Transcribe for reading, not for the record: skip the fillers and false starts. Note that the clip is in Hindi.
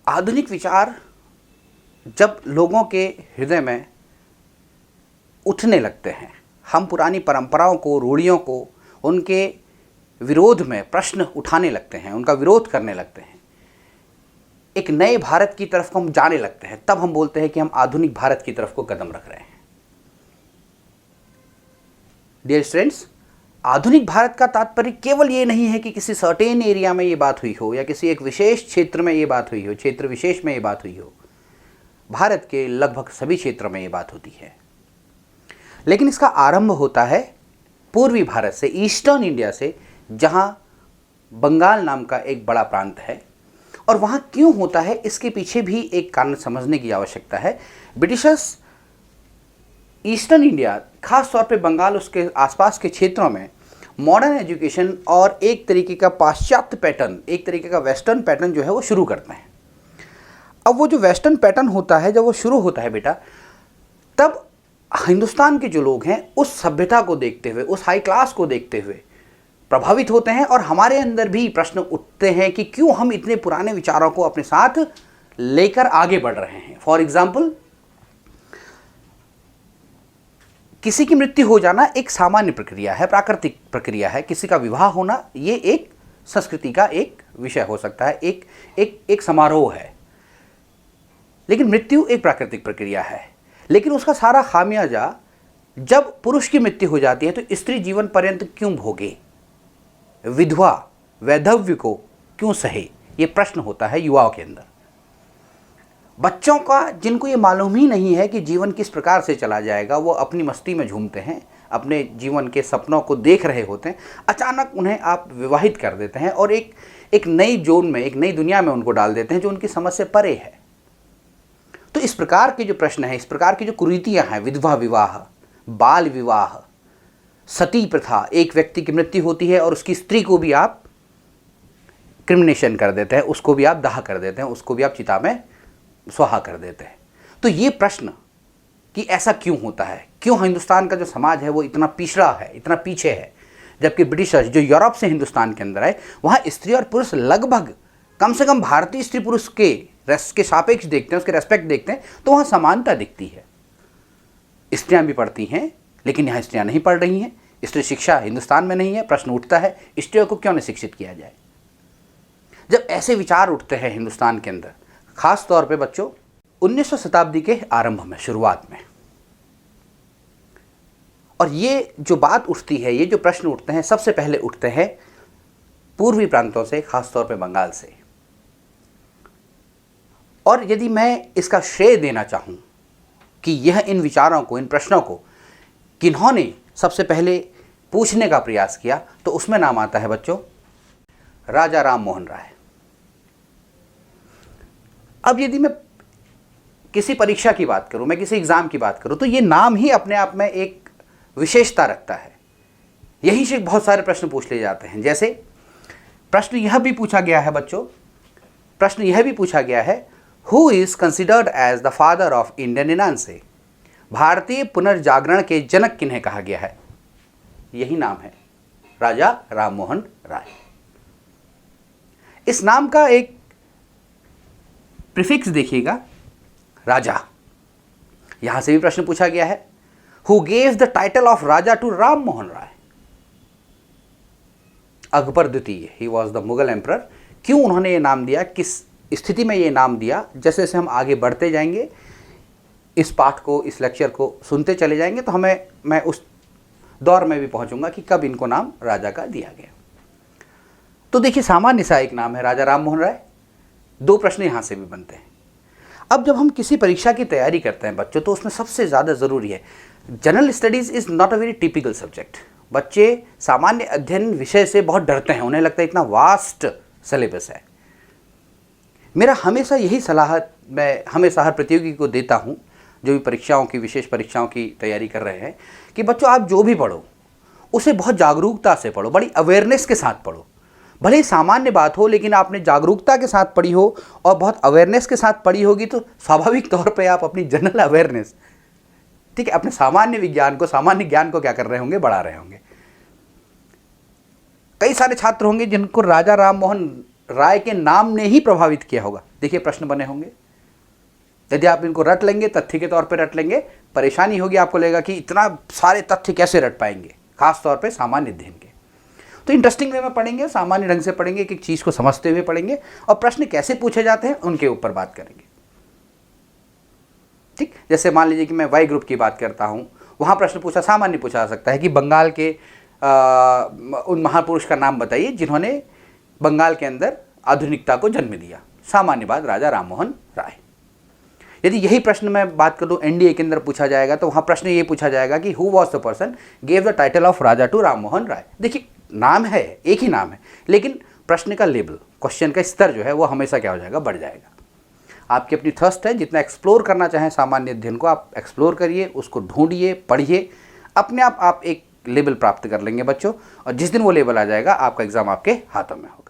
आधुनिक विचार जब लोगों के हृदय में उठने लगते हैं, हम पुरानी परंपराओं को, रूढ़ियों को, उनके विरोध में प्रश्न उठाने लगते हैं, उनका विरोध करने लगते हैं, एक नए भारत की तरफ हम जाने लगते हैं, तब हम बोलते हैं कि हम आधुनिक भारत की तरफ को कदम रख रहे हैं। डियर स्टूडेंट्स, आधुनिक भारत का तात्पर्य केवल ये नहीं है कि किसी सर्टेन एरिया में ये बात हुई हो या किसी एक विशेष क्षेत्र में ये बात हुई हो, क्षेत्र विशेष में ये बात हुई हो। भारत के लगभग सभी क्षेत्रों में ये बात होती है, लेकिन इसका आरंभ होता है पूर्वी भारत से, ईस्टर्न इंडिया से, जहां बंगाल नाम का एक बड़ा प्रांत है। और वहां क्यों होता है, इसके पीछे भी एक कारण समझने की आवश्यकता है। ब्रिटिशर्स ईस्टर्न इंडिया, खास तौर पे बंगाल, उसके आसपास के क्षेत्रों में मॉडर्न एजुकेशन और एक तरीके का पाश्चात्य पैटर्न, एक तरीके का वेस्टर्न पैटर्न जो है वो शुरू करते हैं। अब वो जो वेस्टर्न पैटर्न होता है, जब वो शुरू होता है बेटा, तब हिंदुस्तान के जो लोग हैं उस सभ्यता को देखते हुए, उस हाई क्लास को देखते हुए प्रभावित होते हैं और हमारे अंदर भी प्रश्न उठते हैं कि क्यों हम इतने पुराने विचारों को अपने साथ लेकर आगे बढ़ रहे हैं। फॉर एग्जाम्पल, किसी की मृत्यु हो जाना एक सामान्य प्रक्रिया है, प्राकृतिक प्रक्रिया है। किसी का विवाह होना ये एक संस्कृति का एक विषय हो सकता है, एक समारोह है। लेकिन मृत्यु एक प्राकृतिक प्रक्रिया है। लेकिन उसका सारा खामियाजा जब पुरुष की मृत्यु हो जाती है तो स्त्री जीवन पर्यंत क्यों भोगे, विधवा वैधव्य को क्यों सहे, ये प्रश्न होता है युवाओं के अंदर। बच्चों का, जिनको ये मालूम ही नहीं है कि जीवन किस प्रकार से चला जाएगा, वो अपनी मस्ती में झूमते हैं, अपने जीवन के सपनों को देख रहे होते हैं, अचानक उन्हें आप विवाहित कर देते हैं और एक नई जोन में, एक नई दुनिया में उनको डाल देते हैं जो उनकी समझ से परे है। तो इस प्रकार के जो प्रश्न हैं, इस प्रकार की जो कुरीतियाँ हैं, विधवा विवाह, बाल विवाह, सती प्रथा, एक व्यक्ति की मृत्यु होती है और उसकी स्त्री को भी आप क्रिमिनेशन कर देते हैं, उसको भी आप दाह कर देते हैं, उसको भी आप चिता में स्वाहा कर देते हैं। तो ये प्रश्न कि ऐसा क्यों होता है, क्यों हिंदुस्तान का जो समाज है वो इतना पिछड़ा है, इतना पीछे है, जबकि ब्रिटिशर्स जो यूरोप से हिंदुस्तान के अंदर आए, वहाँ स्त्री और पुरुष लगभग, कम से कम भारतीय स्त्री पुरुष के सापेक्ष देखते हैं, उसके रेस्पेक्ट देखते हैं, तो वहाँ समानता दिखती है। स्त्रियाँ भी पढ़ती हैं, लेकिन यहाँ स्त्रियाँ नहीं पढ़ रही हैं, स्त्री शिक्षा हिंदुस्तान में नहीं है। प्रश्न उठता है, स्त्रियों को क्यों नहीं शिक्षित किया जाए। जब ऐसे विचार उठते हैं हिंदुस्तान के अंदर, खास तौर पे बच्चों 19वीं शताब्दी के आरंभ में, शुरुआत में, और ये जो बात उठती है, ये जो प्रश्न उठते हैं, सबसे पहले उठते हैं पूर्वी प्रांतों से, खास तौर पे बंगाल से। और यदि मैं इसका श्रेय देना चाहूं कि यह इन विचारों को, इन प्रश्नों को किन्होंने सबसे पहले पूछने का प्रयास किया, तो उसमें नाम आता है बच्चों राजा राम मोहन राय। अब यदि मैं किसी परीक्षा की बात करूं, मैं किसी एग्जाम की बात करूं, तो ये नाम ही अपने आप में एक विशेषता रखता है। यहीं से बहुत सारे प्रश्न पूछ लिए जाते हैं। जैसे प्रश्न यह भी पूछा गया है बच्चों, प्रश्न यह भी पूछा गया है, who is considered as the father of Indian renaissance, भारतीय पुनर्जागरण के जनक किन्हें कहा गया है। यही नाम है, राजा राम मोहन राय। इस नाम का एक प्रीफिक्स देखिएगा, राजा। यहां से भी प्रश्न पूछा गया है, who gave the title of Raja to Ram Mohan Roy. Akbar द्वितीय, he was the Mughal emperor. क्यों उन्होंने ये नाम दिया, किस स्थिति में ये नाम दिया, जैसे जैसे हम आगे बढ़ते जाएंगे, इस पाठ को, इस लेक्चर को सुनते चले जाएंगे, तो मैं उस दौर में भी पहुंचूंगा कि कब इनको नाम राजा का दिया गया। तो देखिए, सामान्य सा एक नाम है राजा राम मोहन राय। दो प्रश्न यहां से भी बनते हैं। अब जब हम किसी परीक्षा की तैयारी करते हैं बच्चों, तो उसमें सबसे ज़्यादा ज़रूरी है, general studies is not a very typical subject. बच्चे सामान्य अध्ययन विषय से बहुत डरते हैं, उन्हें लगता है इतना वास्ट सिलेबस है। मेरा हमेशा यही सलाह मैं हमेशा हर प्रतियोगी को देता हूँ, जो भी परीक्षाओं की, विशेष परीक्षाओं की तैयारी कर रहे हैं, कि बच्चों आप जो भी पढ़ो उसे बहुत जागरूकता से पढ़ो, बड़ी अवेयरनेस के साथ पढ़ो। भले ही सामान्य बात हो, लेकिन आपने जागरूकता के साथ पढ़ी हो और बहुत अवेयरनेस के साथ पढ़ी होगी, तो स्वाभाविक तौर पे आप अपनी जनरल अवेयरनेस, ठीक है, अपने सामान्य विज्ञान को, सामान्य ज्ञान को क्या कर रहे होंगे, बढ़ा रहे होंगे। कई सारे छात्र होंगे जिनको राजा राम मोहन राय के नाम ने ही प्रभावित किया होगा। देखिए प्रश्न बने होंगे। यदि आप इनको रट लेंगे, तथ्य के तौर पे रट लेंगे, परेशानी होगी, आपको लगेगा कि इतना सारे तथ्य कैसे रट पाएंगे, खास तौर पे सामान्य अध्ययन के। तो इंटरेस्टिंग वे में पढ़ेंगे, सामान्य ढंग से पढ़ेंगे, एक एक चीज़ को समझते हुए पढ़ेंगे और प्रश्न कैसे पूछे जाते हैं उनके ऊपर बात करेंगे। ठीक, जैसे मान लीजिए कि मैं वाई ग्रुप की बात करता हूँ, वहाँ प्रश्न पूछा, सामान्य पूछा जा सकता है कि बंगाल के उन महापुरुष का नाम बताइए जिन्होंने बंगाल के अंदर आधुनिकता को जन्म दिया। सामान्य बात, राजा राममोहन राय। यदि यही प्रश्न मैं बात करूं एनडीए के अंदर पूछा जाएगा तो वहां प्रश्न ये पूछा जाएगा कि who was the person gave the title of Raja to Rammohan Roy. देखिए नाम है, एक ही नाम है, लेकिन प्रश्न का लेवल, क्वेश्चन का स्तर जो है वो हमेशा क्या हो जाएगा, बढ़ जाएगा। आपकी अपनी थर्स्ट है, जितना एक्सप्लोर करना चाहें सामान्य अध्ययन को आप एक्सप्लोर करिए, उसको ढूंढिए, पढ़िए, अपने आप एक लेवल प्राप्त कर लेंगे बच्चों। और जिस दिन वो लेवल आ जाएगा आपका एग्जाम आपके हाथों में होगा।